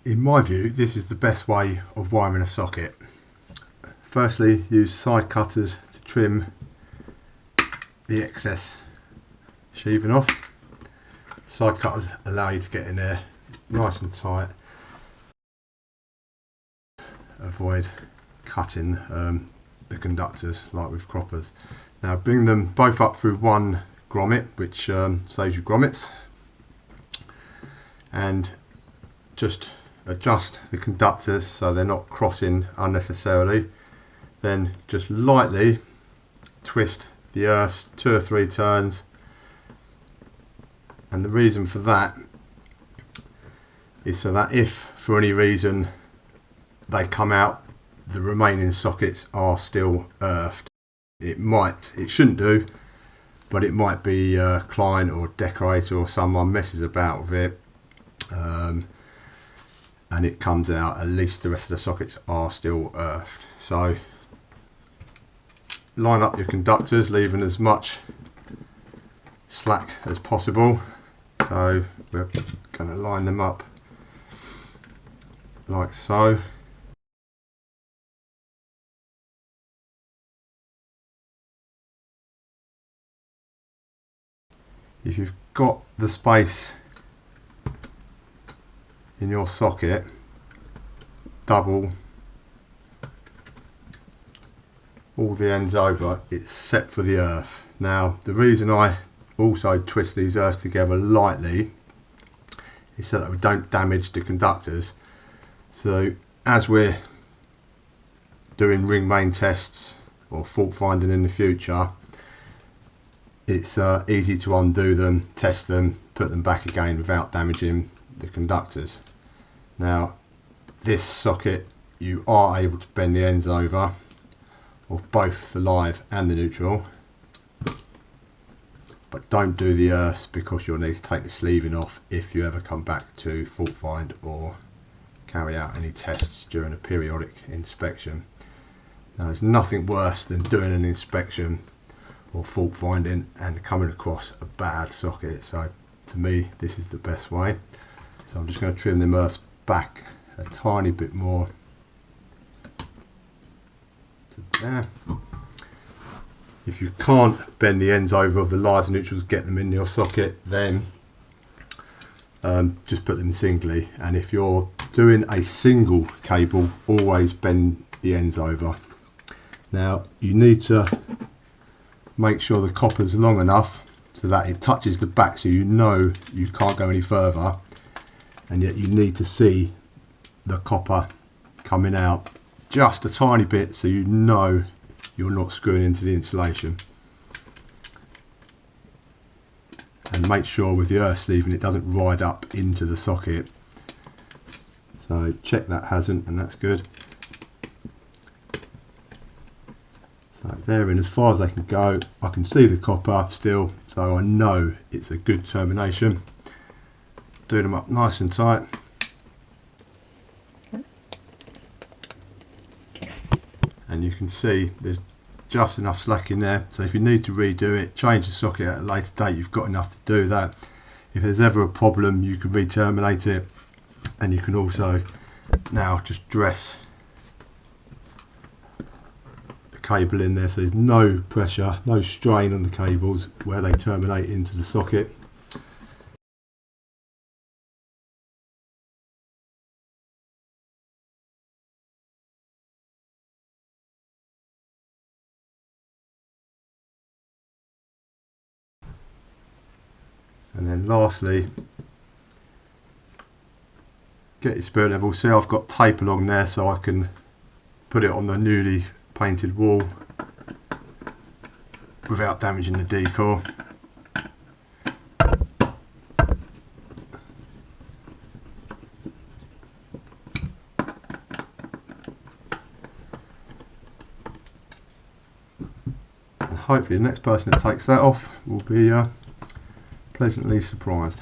In my view, this is the best way of wiring a socket. Firstly, use side cutters to trim the excess sheathing off. Side cutters allow you to get in there nice and tight. Avoid cutting the conductors like with croppers. Now bring them both up through one grommet, which saves you grommets, and just adjust the conductors so they're not crossing unnecessarily. Then just lightly twist the earths 2 or 3 turns, and the reason for that is so that if for any reason they come out, the remaining sockets are still earthed. It shouldn't do, but it might be a client or decorator or someone messes about with it, and it comes out, at least the rest of the sockets are still earthed. So line up your conductors, leaving as much slack as possible. So we're going to line them up like so. If you've got the space in your socket, double all the ends over, it's set for the earth. Now the reason I also twist these earths together lightly is so that we don't damage the conductors. So as we're doing ring main tests or fault finding in the future, it's easy to undo them, test them, put them back again without damaging the conductors. Now this socket, you are able to bend the ends over of both the live and the neutral, but don't do the earths because you'll need to take the sleeving off if you ever come back to fault find or carry out any tests during a periodic inspection. Now there's nothing worse than doing an inspection or fault finding and coming across a bad socket. So to me, this is the best way. So I'm just going to trim them earths back a tiny bit more to there. If you can't bend the ends over of the lives and neutrals, get them in your socket, then just put them singly. And if you're doing a single cable, always bend the ends over. Now you need to make sure the copper's long enough so that it touches the back, so you know you can't go any further, and yet you need to see the copper coming out just a tiny bit so you know you're not screwing into the insulation. And make sure with the earth sleeving it doesn't ride up into the socket. So check that hasn't, and that's good. So they're in as far as they can go. I can see the copper still, so I know it's a good termination. Do them up nice and tight. And you can see there's just enough slack in there, so if you need to redo it, change the socket at a later date, you've got enough to do that. If there's ever a problem, you can re-terminate it, and you can also now just dress cable in there so there's no pressure, no strain on the cables where they terminate into the socket. And then lastly, get your spirit level. See, I've got tape along there so I can put it on the newly painted wall without damaging the decor. And hopefully the next person that takes that off will be pleasantly surprised.